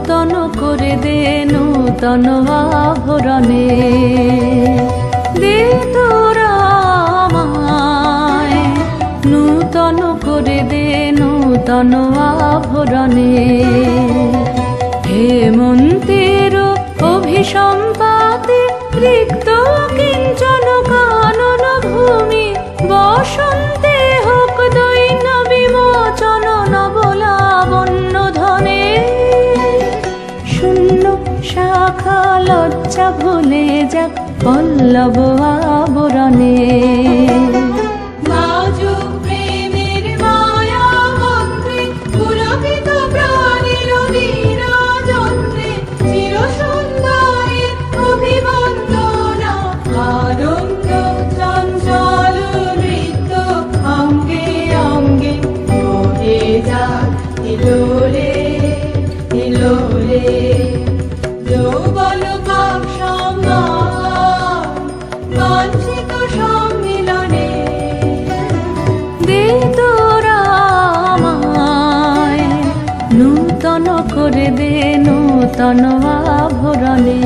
নূতন করে দে নূতন আভরণে, দে তোরা আমায় নূতন করে দে নূতন আভরণে। হেমন্তের অভিসম্পাতে রিক্ত কিঞ্চন কানন ভূমি, বসন্তে হোক দৈন্য বিমোচন নবলাবণ্য ধনে। শূন্য শাখা লজ্জা ভুলে যাক পল্লব আবরণে। নূতন করে দে নূতন আভরণে।